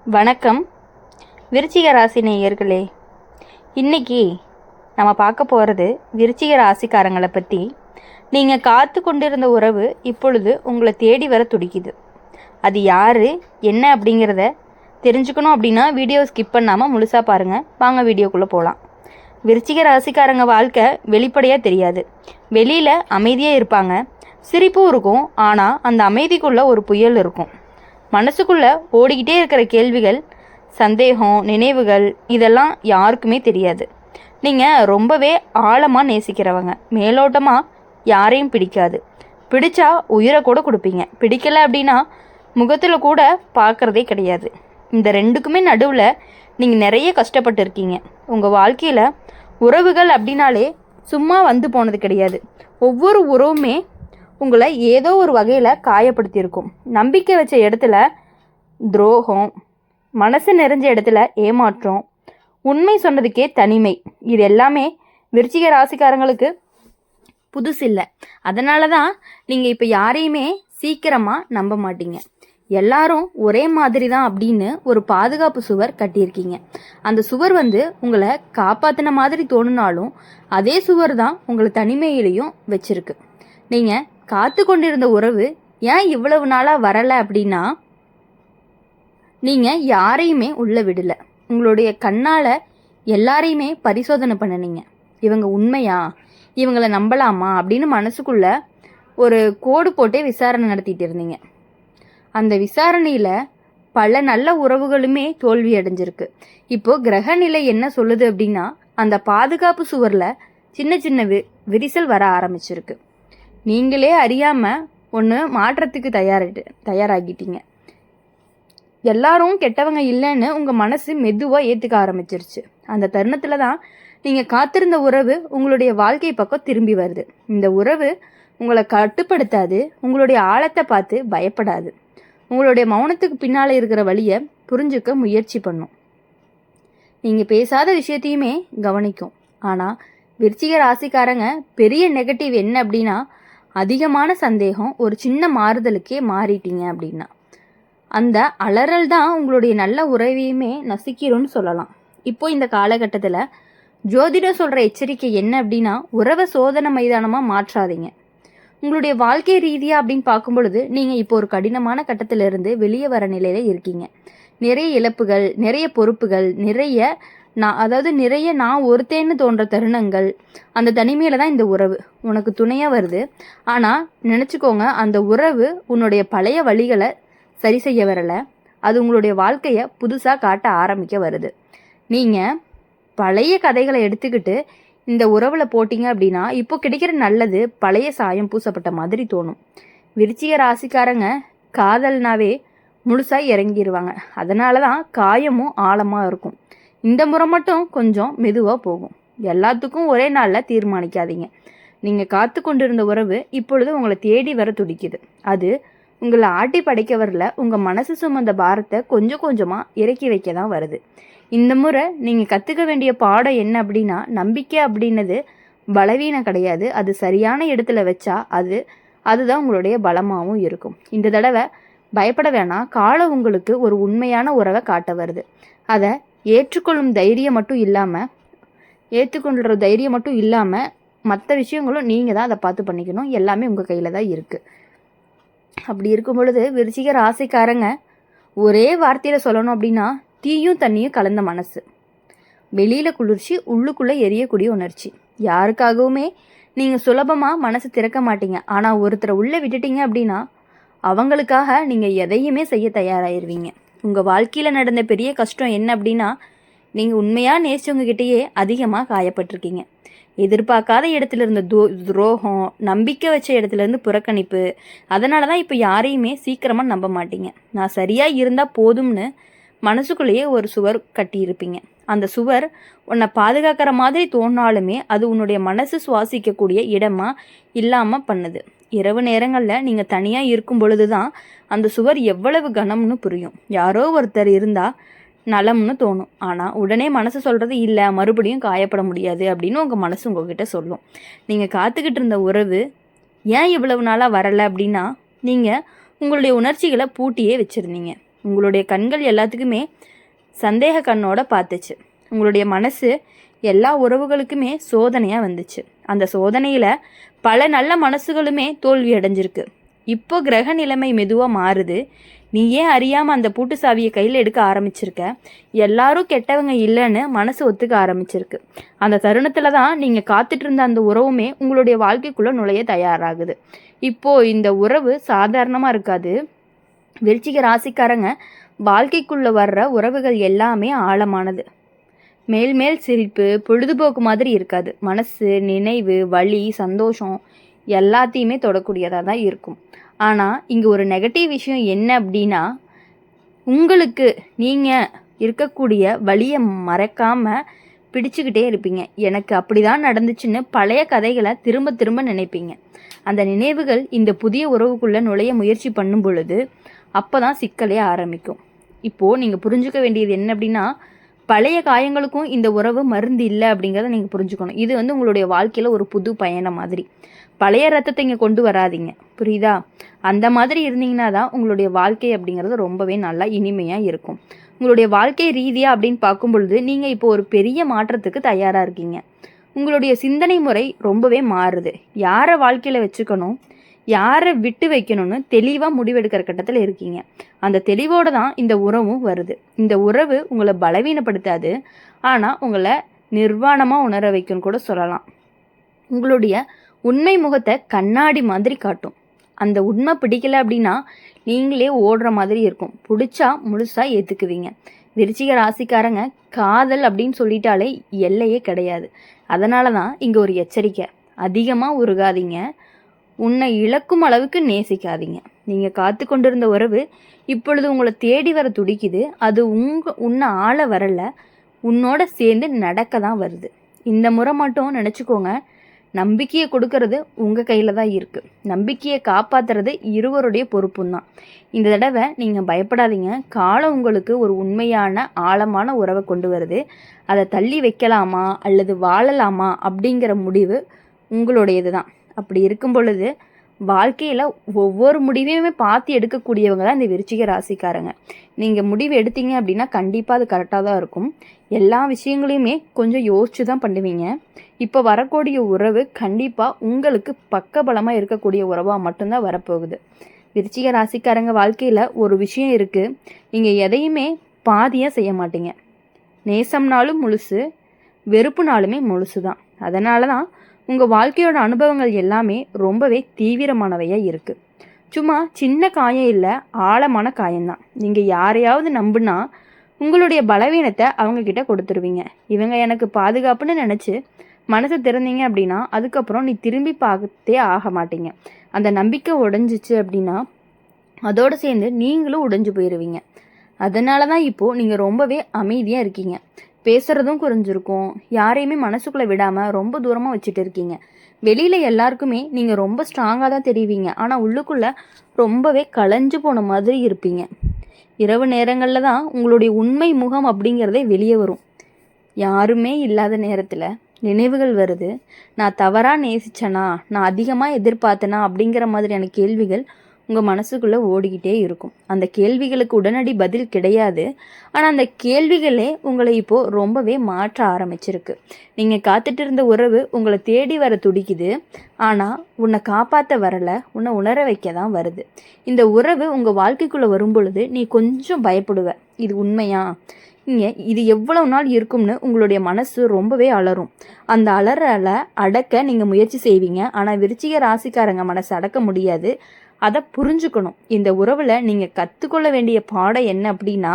வணக்கம் விருச்சிக ராசி நேயர்களே. இன்றைக்கி நம்ம பார்க்க போகிறது விருச்சிக ராசிக்காரங்களை பற்றி. நீங்கள் காத்து கொண்டிருந்த உறவு இப்பொழுது உங்களை தேடி வர துடிக்குது. அது யார் என்ன அப்படிங்கிறத தெரிஞ்சுக்கணும் அப்படின்னா வீடியோ ஸ்கிப் பண்ணாமல் முழுசாக பாருங்கள். வாங்க வீடியோக்குள்ளே போகலாம். விருச்சிக ராசிக்காரங்க வாழ்க்கை வெளிப்படையாக தெரியாது. வெளியில் அமைதியாக இருப்பாங்க, சிரிப்பும் இருக்கும். ஆனால் அந்த அமைதிக்குள்ளே ஒரு புயல் இருக்கும். மனசுக்குள்ளே ஓடிக்கிட்டே இருக்கிற கேள்விகள், சந்தேகம், நினைவுகள் இதெல்லாம் யாருக்குமே தெரியாது. நீங்கள் ரொம்பவே ஆழமாக நேசிக்கிறவங்க. மேலோட்டமாக யாரையும் பிடிக்காது. பிடிச்சா உயிரை கூட கொடுப்பீங்க. பிடிக்கலை அப்படின்னா முகத்தில் கூட பார்க்குறதே கிடையாது. இந்த ரெண்டுக்குமே நடுவில் நீங்கள் நிறைய கஷ்டப்பட்டு இருக்கீங்க. உங்கள் வாழ்க்கையில் உறவுகள் அப்படின்னாலே சும்மா வந்து போனது கிடையாது. ஒவ்வொரு உறவுமே உங்களை ஏதோ ஒரு வகையில் காயப்படுத்தியிருக்கும். நம்பிக்கை வச்ச இடத்துல துரோகம், மனசு நிறைஞ்ச இடத்துல ஏமாற்றம், உண்மை சொன்னதுக்கே தனிமை, இது எல்லாமே விருச்சிக ராசிக்காரங்களுக்கு புதுசு இல்லை. அதனால தான் நீங்கள் இப்போ யாரையுமே சீக்கிரமாக நம்ப மாட்டீங்க. எல்லாரும் ஒரே மாதிரி தான் அப்படின்னு ஒரு பாதுகாப்பு சுவர் கட்டியிருக்கீங்க. அந்த சுவர் உங்களை காப்பாற்றின மாதிரி தோணுனாலும் அதே சுவர் தான் உங்களை தனிமையிலையும் வச்சிருக்கு. நீங்கள் காத்து கொண்டிருந்த உறவு ஏன் இவ்வளவு நாளாக வரலை அப்படின்னா, நீங்கள் யாரையுமே உள்ளே விடலை. உங்களுடைய கண்ணால் எல்லாரையுமே பரிசோதனை பண்ணினீங்க. இவங்க உண்மையா, இவங்களை நம்பலாமா அப்படின்னு மனசுக்குள்ள ஒரு கோடு போட்டே விசாரணை நடத்திட்டு இருந்தீங்க. அந்த விசாரணையில் பல நல்ல உறவுகளுமே தோல்வி அடைஞ்சிருக்கு. இப்போது கிரகநிலை என்ன சொல்லுது அப்படின்னா, அந்த பாதுகாப்பு சுவரில் சின்ன சின்ன விரிசல் வர ஆரம்பிச்சிருக்கு. நீங்களே அறியாமல் ஒன்று மாற்றத்துக்கு தயாராகிட்டீங்க. எல்லாரும் கெட்டவங்க இல்லைன்னு உங்கள் மனசு மெதுவாக ஏற்றுக்க ஆரம்பிச்சிருச்சு. அந்த தருணத்தில் தான் நீங்கள் காத்திருந்த உறவு உங்களுடைய வாழ்க்கை பக்கம் திரும்பி வருது. இந்த உறவு உங்களை கட்டுப்படுத்தாது, உங்களுடைய ஆழத்தை பார்த்து பயப்படாது, உங்களுடைய மௌனத்துக்கு பின்னால் இருக்கிற வழியை புரிஞ்சுக்க முயற்சி பண்ணும். நீங்கள் பேசாத விஷயத்தையுமே கவனிக்கும். ஆனால் விருச்சிக ராசிக்காரங்க பெரிய நெகட்டிவ் என்ன அப்படின்னா, அதிகமான சந்தேகம். ஒரு சின்ன மாறுதலுக்கே மாறிட்டீங்க அப்படின்னா அந்த அலறல் தான் உங்களுடைய நல்ல உறவையுமே நசுக்கிரும்னு சொல்லலாம். இப்போ இந்த காலகட்டத்தில் ஜோதிடம் சொல்கிற எச்சரிக்கை என்ன அப்படின்னா, உறவை சோதனை மைதானமாக மாற்றாதீங்க. உங்களுடைய வாழ்க்கை ரீதியாக அப்படின்னு பார்க்கும் பொழுது நீங்கள் இப்போ ஒரு கடினமான கட்டத்திலிருந்து வெளியே வர நிலையில் இருக்கீங்க. நிறைய இழப்புகள், நிறைய பொறுப்புகள், நிறைய நான் ஒருத்தேன்னு தோன்ற தருணங்கள். அந்த தனிமையில் தான் இந்த உறவு உனக்கு துணையாக வருது. ஆனால் நினச்சிக்கோங்க, அந்த உறவு உன்னுடைய பழைய வழிகளை சரி செய்ய வரலை. அது உங்களுடைய வாழ்க்கையை புதுசாக காட்ட ஆரம்பிக்க வருது. நீங்கள் பழைய கதைகளை எடுத்துக்கிட்டு இந்த உறவில் போட்டிங்க அப்படின்னா இப்போ கிடைக்கிற நல்லது பழைய சாயம் பூசப்பட்ட மாதிரி தோணும். விருச்சிக ராசிக்காரங்க காதல்னாவே முழுசாக இறங்கிடுவாங்க. அதனால தான் காயமும் ஆழமாக இருக்கும். இந்த முறை மட்டும் கொஞ்சம் மெதுவாக போகும். எல்லாத்துக்கும் ஒரே நாளில் தீர்மானிக்காதீங்க. நீங்கள் காத்து கொண்டிருந்த உறவு இப்பொழுது உங்களை தேடி வர துடிக்குது. அது உங்களை ஆட்டி படைக்க வரல. உங்கள் மனசு சுமந்த பாரத்தை கொஞ்சம் கொஞ்சமாக இறக்கி வைக்க தான் வருது. இந்த முறை நீங்கள் கற்றுக்க வேண்டிய பாடம் என்ன அப்படின்னா, நம்பிக்கை அப்படின்னது பலவீனம் கிடையாது. அது சரியான இடத்துல வச்சா அதுதான் உங்களுடைய பலமாகவும் இருக்கும். இந்த தடவை பயப்பட வேணாம். காலம் உங்களுக்கு ஒரு உண்மையான உறவை காட்ட வருது. அதை ஏற்றுக்கொள்கிற தைரியம் மட்டும் இல்லாமல் மற்ற விஷயங்களும் நீங்கள் தான் அதை பார்த்து பண்ணிக்கணும். எல்லாமே உங்கள் கையில் தான் இருக்குது. அப்படி இருக்கும் பொழுது விருச்சிக ராசிக்காரங்க ஒரே வார்த்தையில் சொல்லணும் அப்படின்னா, தீயும் தண்ணியும் கலந்த மனசு. வெளியில் குளிர்ச்சி, உள்ளுக்குள்ளே எரியக்கூடிய உணர்ச்சி. யாருக்காகவுமே நீங்கள் சுலபமாக மனசு திறக்க மாட்டீங்க. ஆனால் ஒருத்தரை உள்ளே விட்டுட்டீங்க அப்படின்னா அவங்களுக்காக நீங்கள் எதையுமே செய்ய தயாராகிடுவீங்க. உங்கள் வாழ்க்கையில் நடந்த பெரிய கஷ்டம் என்ன அப்படின்னா, நீங்கள் உண்மையாக நேசிச்சவங்ககிட்டயே அதிகமாக காயப்பட்டிருக்கீங்க. எதிர்பார்க்காத இடத்துல இருந்த துரோகம், நம்பிக்கை வச்ச இடத்துலேருந்து புறக்கணிப்பு. அதனால தான் இப்போ யாரையுமே சீக்கிரமாக நம்ப மாட்டீங்க. நான் சரியாக இருந்தால் போதும்னு மனசுக்குள்ளேயே ஒரு சுவர் கட்டியிருப்பீங்க. அந்த சுவர் உன்னை பாதுகாக்கிற மாதிரி தோணாலுமே அது உன்னுடைய மனசு சுவாசிக்கக்கூடிய இடமா இல்லாமல் பண்ணுது. இரவு நேரங்களில் நீங்கள் தனியாக இருக்கும் பொழுது தான் அந்த சுவர் எவ்வளவு கனம்னு புரியும். யாரோ ஒருத்தர் இருந்தால் நலம்னு தோணும். ஆனால் உடனே மனசு சொல்கிறது இல்லை, மறுபடியும் காயப்பட முடியாது அப்படின்னு உங்கள் மனசு உங்ககிட்ட சொல்லும். நீங்கள் காத்துக்கிட்டு இருந்த உறவு ஏன் இவ்வளவு நாளாக வரலை அப்படின்னா, நீங்கள் உங்களுடைய உணர்ச்சிகளை பூட்டியே வச்சுருந்தீங்க. உங்களுடைய கண்கள் எல்லாத்துக்குமே சந்தேக கண்ணோட பார்த்துச்சு. உங்களுடைய மனசு எல்லா உறவுகளுக்குமே சோதனையாக வந்துச்சு. அந்த சோதனையில் பல நல்ல மனசுகளுமே தோல்வி அடைஞ்சிருக்கு. இப்போ கிரக நிலைமை மெதுவாக மாறுது. நீ ஏன் அறியாமல் அந்த பூட்டு சாவியை கையில் எடுக்க ஆரம்பிச்சிருக்க. எல்லாரும் கெட்டவங்க இல்லைன்னு மனசு ஒத்துக்க ஆரம்பிச்சிருக்கு. அந்த தருணத்தில் தான் நீங்கள் காத்துட்டு இருந்த அந்த உறவுமே உங்களுடைய வாழ்க்கைக்குள்ளே நுழைய தயாராகுது. இப்போது இந்த உறவு சாதாரணமாக இருக்காது. விருச்சிக ராசிக்காரங்க வாழ்க்கைக்குள்ளே வர்ற உறவுகள் எல்லாமே ஆழமானது. மேல் மேல் சிரிப்பு, பொழுதுபோக்கு மாதிரி இருக்காது. மனசு, நினைவு, வலி, சந்தோஷம் எல்லாத்தையுமே தொடக்கூடியதாக தான் இருக்கும். ஆனால் இங்கே ஒரு நெகட்டிவ் விஷயம் என்ன அப்படின்னா, உங்களுக்கு நீங்கள் இருக்கக்கூடிய வலியை மறக்காமல் பிடிச்சிக்கிட்டே இருப்பீங்க. எனக்கு அப்படி தான் நடந்துச்சுன்னு பழைய கதைகளை திரும்ப திரும்ப நினைப்பீங்க. அந்த நினைவுகள் இந்த புதிய உறவுக்குள்ளே நுழைய முயற்சி பண்ணும் பொழுது அப்போ தான் சிக்கலே ஆரம்பிக்கும். இப்போது நீங்கள் புரிஞ்சுக்க வேண்டியது என்ன அப்படின்னா, பழைய காயங்களுக்கும் இந்த உறவு மருந்து இல்லை அப்படிங்கிறத நீங்கள் புரிஞ்சுக்கணும். இது உங்களுடைய வாழ்க்கையில் ஒரு புது பயணம் மாதிரி. பழைய ரத்தத்தை இங்கே கொண்டு வராதிங்க, புரியுதா? அந்த மாதிரி இருந்தீங்கன்னா தான் உங்களுடைய வாழ்க்கை அப்படிங்கிறது ரொம்பவே நல்லா இனிமையாக இருக்கும். உங்களுடைய வாழ்க்கை ரீதியாக அப்படின்னு பார்க்கும் பொழுது நீங்கள் இப்போ ஒரு பெரிய மாற்றத்துக்கு தயாராக இருக்கீங்க. உங்களுடைய சிந்தனை முறை ரொம்பவே மாறுது. யாரை வாழ்க்கையில் வச்சுக்கணும், யாரை விட்டு வைக்கணும்னு தெளிவாக முடிவெடுக்கிற கட்டத்தில் இருக்கீங்க. அந்த தெளிவோடு தான் இந்த உறவும் வருது. இந்த உறவு உங்களை பலவீனப்படுத்தாது, ஆனால் உங்களை நிர்வாணமாக உணர வைக்கும்னு கூட சொல்லலாம். உங்களுடைய உண்மை முகத்தை கண்ணாடி மாதிரி காட்டும். அந்த உண்மை பிடிக்கல அப்படின்னா நீங்களே ஓடுற மாதிரி இருக்கும். பிடிச்சா முழுசாக ஏற்றுக்குவீங்க. விருச்சிக ராசிக்காரங்க காதல் அப்படின்னு சொல்லிட்டாலே எல்லையே கிடையாது. அதனால தான் இங்கே ஒரு எச்சரிக்கை. அதிகமாக உருகாதீங்க, உன்னை இழக்கும் அளவுக்கு நேசிக்காதீங்க. நீங்கள் காத்து கொண்டிருந்த உறவு இப்பொழுது உங்களை தேடி வர துடிக்குது. அது உன்னை ஆள வரல, உன்னோட சேர்ந்து நடக்க தான் வருது. இந்த முறை மட்டும் நினச்சிக்கோங்க, நம்பிக்கையை கொடுக்கறது உங்கள் கையில் தான் இருக்குது. நம்பிக்கையை காப்பாற்றுறது இருவருடைய பொறுப்பும் தான். இந்த தடவை நீங்கள் பயப்படாதீங்க. காலம் உங்களுக்கு ஒரு உண்மையான ஆழமான உறவை கொண்டு வருது. அதை தள்ளி வைக்கலாமா அல்லது வாழலாமா அப்படிங்கிற முடிவு உங்களுடையது தான். அப்படி இருக்கும் பொழுது வாழ்க்கையில் ஒவ்வொரு முடிவையுமே பார்த்து எடுக்கக்கூடியவங்க தான் இந்த விருச்சிக ராசிக்காரங்க. நீங்கள் முடிவு எடுத்தீங்க அப்படின்னா கண்டிப்பாக அது கரெக்டாக தான் இருக்கும். எல்லா விஷயங்களையுமே கொஞ்சம் யோசிச்சு தான் பண்ணுவீங்க. இப்போ வரக்கூடிய உறவு கண்டிப்பாக உங்களுக்கு பக்கபலமாக இருக்கக்கூடிய உறவாக மட்டும்தான் வரப்போகுது. விருச்சிக ராசிக்காரங்க வாழ்க்கையில் ஒரு விஷயம் இருக்குது, நீங்கள் எதையுமே பாதியாக செய்ய மாட்டீங்க. நேசம்னாலும் முழுசு, வெறுப்புனாலுமே முழுசு தான். அதனால தான் உங்கள் வாழ்க்கையோட அனுபவங்கள் எல்லாமே ரொம்பவே தீவிரமானவையாக இருக்குது. சும்மா சின்ன காயம் இல்லை, ஆழமான காயம்தான். நீங்கள் யாரையாவது நம்புனா உங்களுடைய பலவீனத்தை அவங்கக்கிட்ட கொடுத்துருவீங்க. இவங்க எனக்கு பாதுகாப்புன்னு நினச்சி மனசை திறந்தீங்க அப்படின்னா அதுக்கப்புறம் நீ திரும்பி பார்த்தே ஆக மாட்டீங்க. அந்த நம்பிக்கை உடைஞ்சிச்சு அப்படின்னா அதோடு சேர்ந்து நீங்களும் உடைஞ்சு போயிடுவீங்க. அதனால தான் இப்போது நீங்கள் ரொம்பவே அமைதியாக இருக்கீங்க. பேசுகிறதும் குறைஞ்சிருக்கும். யாரையுமே மனசுக்குள்ளே விடாமல் ரொம்ப தூரமாக வச்சுட்டு இருக்கீங்க. வெளியில் எல்லாருக்குமே நீங்கள் ரொம்ப ஸ்ட்ராங்காக தான் தெரிவிங்க, ஆனால் உள்ளுக்குள்ளே ரொம்பவே களைஞ்சு போன மாதிரி இருப்பீங்க. இரவு நேரங்களில் தான் உங்களுடைய உண்மை முகம் அப்படிங்கிறதே வெளியே வரும். யாருமே இல்லாத நேரத்தில் நினைவுகள் வருது. நான் தவறாக நேசித்தேனா, நான் அதிகமாக எதிர்பார்த்தேனா அப்படிங்கிற மாதிரியான கேள்விகள் உங்கள் மனசுக்குள்ளே ஓடிக்கிட்டே இருக்கும். அந்த கேள்விகளுக்கு உடனடி பதில் கிடையாது, ஆனால் அந்த கேள்விகளே உங்களை இப்போது ரொம்பவே மாற்ற ஆரம்பிச்சிருக்கு. நீங்கள் காத்துட்டு இருந்த உறவு உங்களை தேடி வர துடிக்குது, ஆனால் உன்னை காப்பாற்ற வரலை, உன்னை உணர வைக்க தான் வருது. இந்த உறவு உங்கள் வாழ்க்கைக்குள்ளே வரும் பொழுது நீ கொஞ்சம் பயப்படுவ. இது உண்மையா, இது எவ்வளவு நாள் இருக்கும்னு உங்களுடைய மனசு ரொம்பவே அலறும். அந்த அலறலை அடக்க நீங்கள் முயற்சி செய்வீங்க, ஆனால் விருச்சிக ராசிக்காரங்க மனசை அடக்க முடியாது. அதை புரிஞ்சுக்கணும். இந்த உறவில் நீங்கள் கற்றுக்கொள்ள வேண்டிய பாடம் என்ன அப்படின்னா,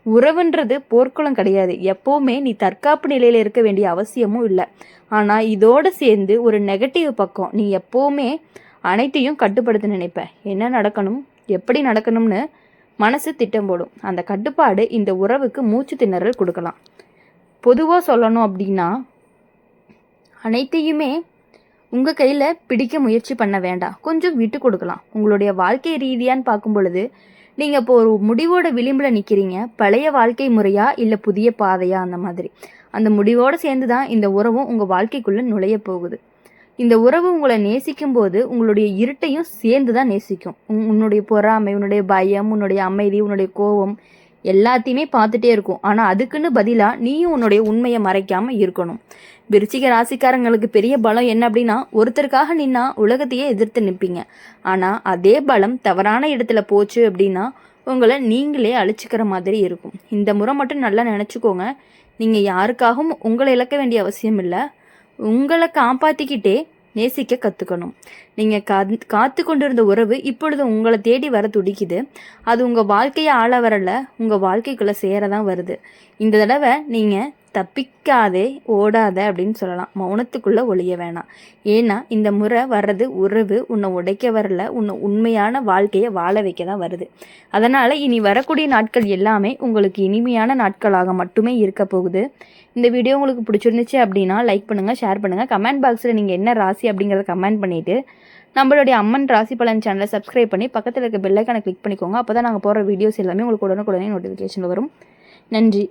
உறவுன்றது போர்க்குளம் கிடையாது. எப்போவுமே நீ தற்காப்பு நிலையில் இருக்க வேண்டிய அவசியமும் இல்லை. ஆனால் இதோடு சேர்ந்து ஒரு நெகட்டிவ் பக்கம், நீ எப்போவுமே அனைத்தையும் கட்டுப்படுத்த நினைப்ப. என்ன நடக்கணும், எப்படி நடக்கணும்னு மனசு திட்டம் போடும். அந்த கட்டுப்பாடு இந்த உறவுக்கு மூச்சு திணறல் கொடுக்கலாம். பொதுவாக சொல்லணும் அப்படின்னா, அனைத்தையுமே உங்கள் கையில் பிடிக்க முயற்சி பண்ண வேண்டாம், கொஞ்சம் விட்டு கொடுக்கலாம். உங்களுடைய வாழ்க்கை ரீதியான்னு பார்க்கும் பொழுது நீங்கள் இப்போ ஒரு முடிவோட விளிம்பில் நிற்கிறீங்க. பழைய வாழ்க்கை முறையா இல்லை புதிய பாதையா, அந்த மாதிரி அந்த முடிவோடு சேர்ந்து தான் இந்த உறவும் உங்கள் வாழ்க்கைக்குள்ளே நுழைய போகுது. இந்த உறவு உங்களை நேசிக்கும் போது உங்களுடைய இருட்டையும் சேர்ந்து தான் நேசிக்கும். உன்னுடைய பொறாமை, உன்னுடைய பயம், உன்னுடைய அமைதி, உன்னுடைய கோபம் எல்லாத்தையுமே பார்த்துட்டே இருக்கும். ஆனால் அதுக்குன்னு பதிலாக நீயும் உன்னுடைய உண்மையை மறைக்காமல் இருக்கணும். விருச்சிக ராசிக்காரங்களுக்கு பெரிய பலம் என்ன அப்படின்னா, ஒருத்தருக்காக நின்னா உலகத்தையே எதிர்த்து நிற்பீங்க. ஆனால் அதே பலம் தவறான இடத்துல போச்சு அப்படின்னா உங்களை நீங்களே அழிச்சிக்கிற மாதிரி இருக்கும். இந்த முறை மட்டும் நல்லா நினச்சிக்கோங்க. நீங்கள் யாருக்காகவும் உங்களை இழக்க வேண்டிய அவசியம் இல்லை. உங்களை காப்பாற்றிக்கிட்டே நேசிக்க கற்றுக்கணும். நீங்கள் காத்து கொண்டிருந்த உறவு இப்பொழுது உங்களை தேடி வர துடிக்குது. அது உங்கள் வாழ்க்கையை ஆள வரல, உங்கள் வாழ்க்கைக்குள்ளே சேர தான் வருது. இந்த தடவை நீங்கள் தப்பிக்காதே ஓடாத அப்படின்னு சொல்லலாம். மௌனத்துக்குள்ளே ஒளிய வேணாம். ஏன்னா இந்த முறை வர்றது உறவு உன்னை உடைக்க வரல, உன்னை உண்மையான வாழ்க்கையை வாழ வைக்க தான் வருது. அதனால் இனி வரக்கூடிய நாட்கள் எல்லாமே உங்களுக்கு இனிமையான நாட்களாக மட்டுமே இருக்க போகுது. இந்த வீடியோ உங்களுக்கு பிடிச்சிருந்துச்சு அப்படின்னா லைக் பண்ணுங்கள், ஷேர் பண்ணுங்கள். கமெண்ட் பாக்ஸில் நீங்கள் என்ன ராசி அப்படிங்கிறத கமெண்ட் பண்ணிவிட்டு நம்மளுடைய அம்மன் ராசி பலன் சேனலை சப்ஸ்கிரைப் பண்ணி பக்கத்தில் இருக்க பெல் ஐக்கானை கிளிக் பண்ணிக்கோங்க. அப்போ தான் நாங்கள் போடுற வீடியோஸ் எல்லாமே உங்களுக்கு உடனுக்குடனே நோட்டிஃபிகேஷன் வரும். நன்றி.